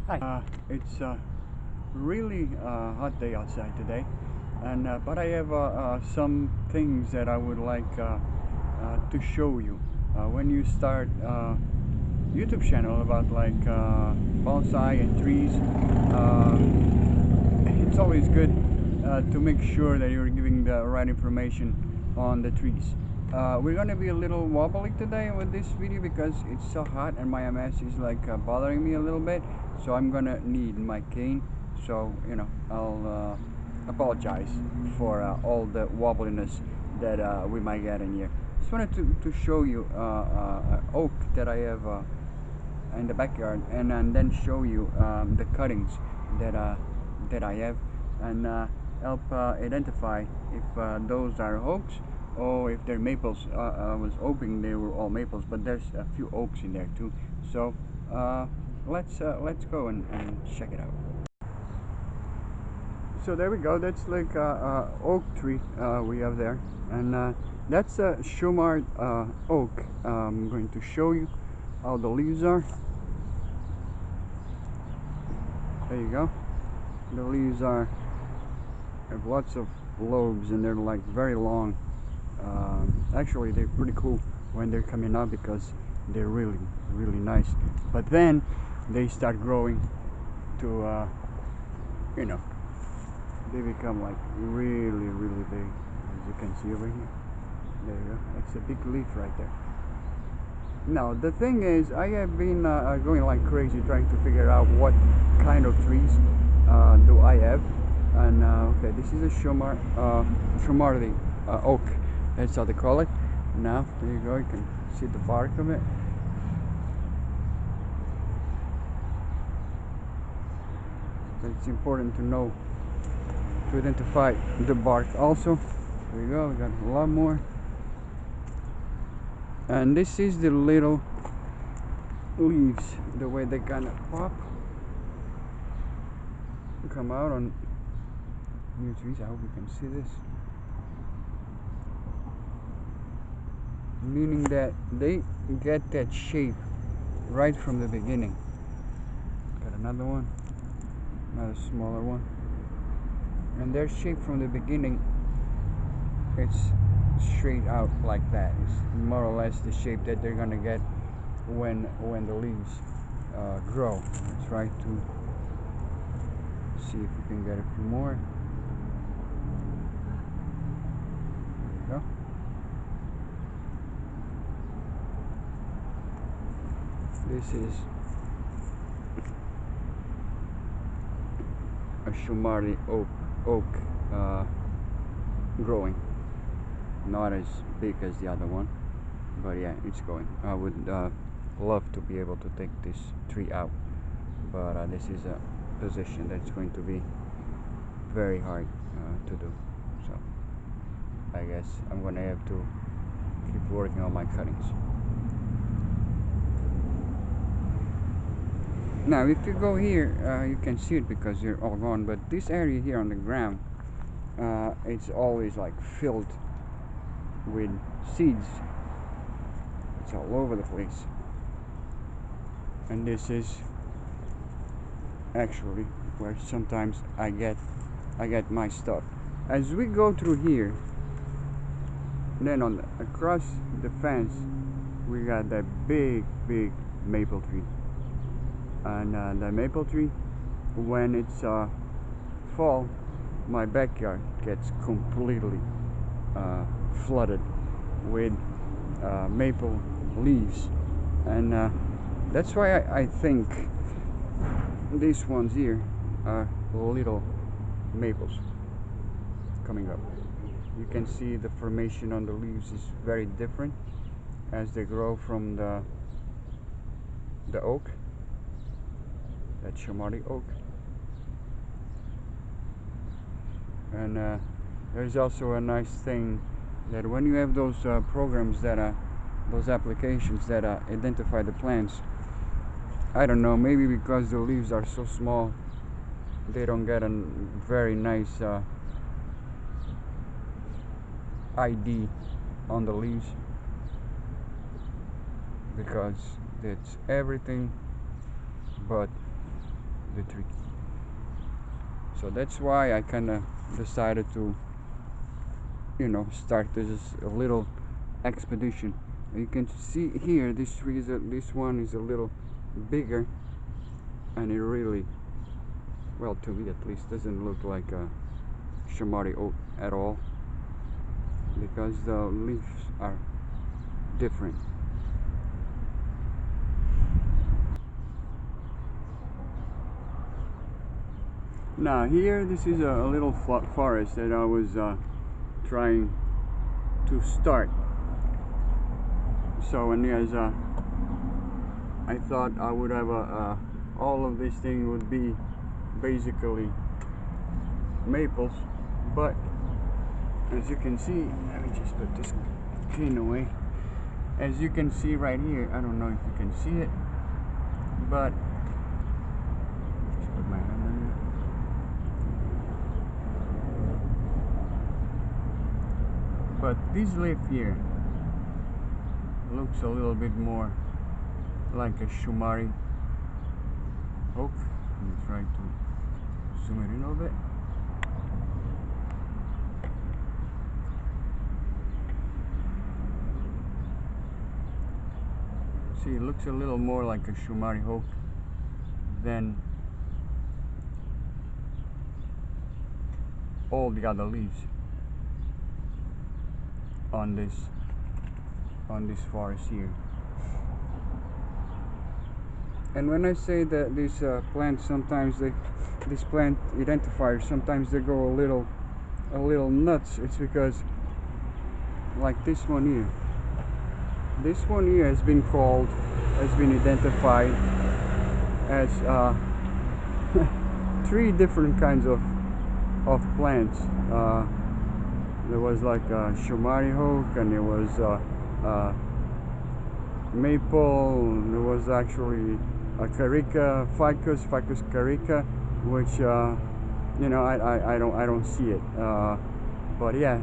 Hi. It's a really hot day outside today, and but I have some things that I would like to show you. When you start YouTube channel about like bonsai and trees, it's always good to make sure that you're giving the right information on the trees. We're gonna be a little wobbly today with this video because it's so hot and my MS is like bothering me a little bit, so I'm gonna need my cane. So you know, I'll apologize for all the wobbliness that we might get in here. Just wanted to show you oak that I have in the backyard, and then show you the cuttings that I have, and help identify if those are oaks or if they're maples. I was hoping they were all maples, but there's a few oaks in there too. So let's go and check it out. So there we go. That's like a oak tree we have there, and that's a Shumard oak. I'm going to show you how the leaves are. There you go. The leaves have lots of lobes, and they're like very long. Actually, they're pretty cool when they're coming out because they're really nice. But then they start growing to you know, they become like really big, as you can see over here. There you go. It's a big leaf right there. Now the thing is, I have been going like crazy trying to figure out what kind of trees do I have, and okay, this is a Shumardi oak. That's how they call it. Now there you go. You can see the bark of it. It's important to know, to identify the bark also. There you go. We got a lot more. And this is the little leaves, the way they kind of pop, come out on new trees. I hope you can see this. Meaning that they get that shape right from the beginning. Got another one, another smaller one, and their shape from the beginning, it's straight out like that. It's more or less the shape that they're gonna get when the leaves grow. Let's try to see if we can get a few more. There you go. This is a Shumari oak growing. Not as big as the other one, but yeah, it's going. I would love to be able to take this tree out, but this is a position that's going to be very hard to do. So I guess I'm gonna have to keep working on my cuttings. Now if you go here, you can see it because they're all gone, but this area here on the ground, it's always like filled with seeds. It's all over the place, and this is actually where sometimes I get my stuff. As we go through here, then on across the fence we got that big maple tree, and the maple tree, when it's fall, my backyard gets completely flooded with maple leaves, and that's why I think these ones here are little maples coming up. You can see the formation on the leaves is very different as they grow from the oak, that Shumari oak. And there's also a nice thing that when you have those programs that those applications that identify the plants, I don't know, maybe because the leaves are so small, they don't get a very nice ID on the leaves, because it's everything but the tree. So that's why I kind of decided to, start this little expedition. You can see here this tree this one is a little bigger, and it really, well, to me at least, doesn't look like a Shamari oak at all, because the leaves are different. Now here, this is a little forest that I was trying to start. So, and yes, I thought I would have all of this thing would be basically maples, but as you can see, let me just put this cane away. As you can see right here, I don't know if you can see it, but just put my hand on it. But this leaf here looks a little bit more like a Shumari oak. Let me try to zoom it in a little bit. See, it looks a little more like a Shumari oak than all the other leaves on this forest here. And when I say that these plants, sometimes these plant identifiers, sometimes they go a little nuts. It's because, like this one here has been identified as 3 different kinds of plants. There was like a Shumari oak, and there was maple, and there was actually a carica, ficus carica, which I don't see it. But yeah,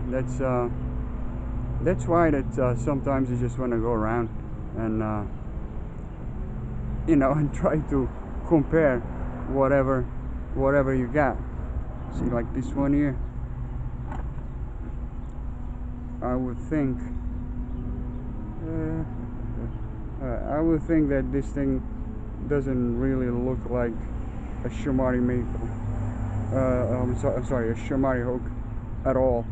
that's why that sometimes you just want to go around and and try to compare whatever you got. See, like this one here, I would think that this thing doesn't really look like a Shumari maple. I'm sorry, a Shumari oak at all.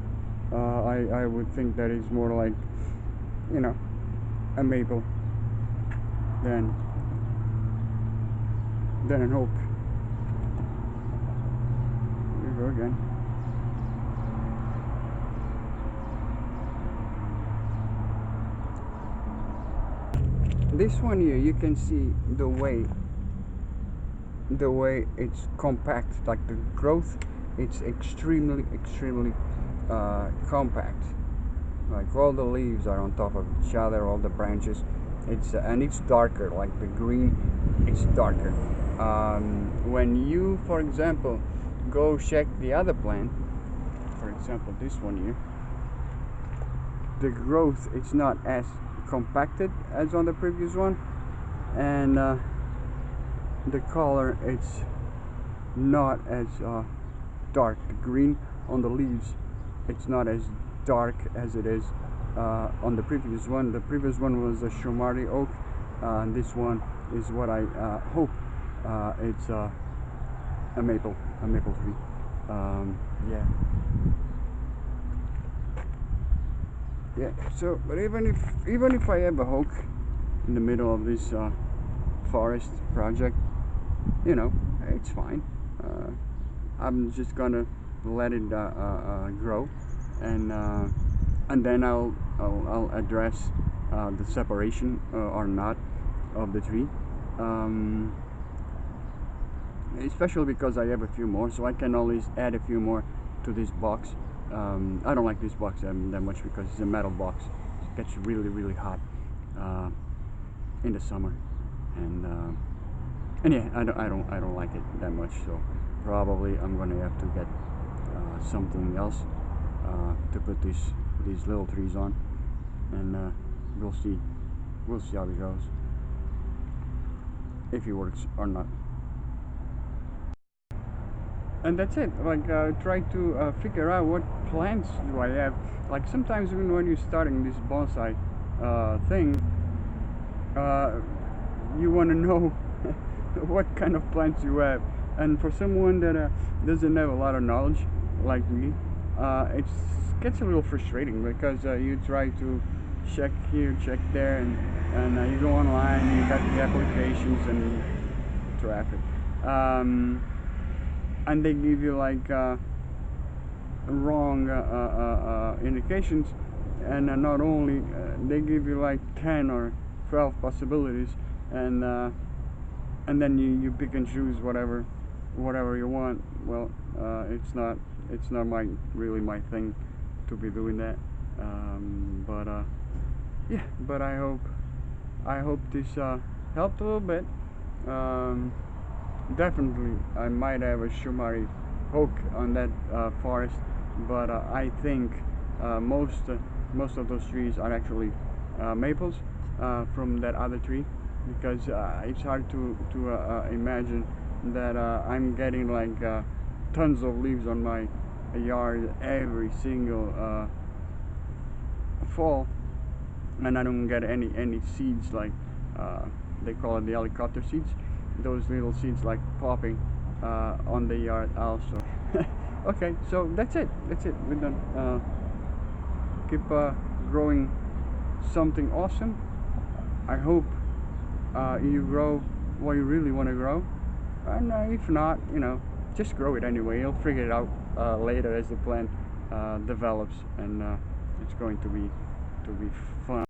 I would think that it's more like, a maple than an oak. Here we go again. This one here, you can see the way it's compact, like the growth, it's extremely compact. Like all the leaves are on top of each other, all the branches. And it's darker, like the green, it's darker. When you, for example, go check the other plant, for example this one here, the growth, it's not as compacted as on the previous one, and the color, it's not as dark. The green on the leaves, it's not as dark as it is on the previous one. The previous one was a Shumari oak, and this one is what I hope it's a maple tree. Yeah. So, but even if I have a oak in the middle of this forest project, it's fine. I'm just gonna let it grow, and then I'll address the separation or not of the tree, especially because I have a few more, so I can always add a few more to this box. I don't like this box that much because it's a metal box. It gets really hot in the summer, and yeah, I don't like it that much. So probably I'm gonna have to get something else to put these little trees on, and we'll see how it goes, if it works or not. and that's it. Like try to figure out what plants do I have. Like sometimes even when you're starting this bonsai thing, uh, you want to know what kind of plants you have. And for someone that doesn't have a lot of knowledge like me, it gets a little frustrating because you try to check here, check there, and you go online, you got the applications and traffic. Um, and they give you like wrong indications, and not only they give you like 10 or 12 possibilities, and then you pick and choose whatever you want. Well, it's not really my thing to be doing that. But yeah, but I hope this helped a little bit. um, Definitely, I might have a Shumari hook on that forest, but I think most of those trees are actually maples from that other tree, because it's hard to imagine that I'm getting like tons of leaves on my yard every single fall, and I don't get any seeds like uh, they call it the helicopter seeds. Those little seeds like popping on the yard also. Okay, so that's it. That's it. We're done. Keep growing something awesome. I hope you grow what you really want to grow, and if not, just grow it anyway. You'll figure it out later as the plant develops, and it's going to be fun.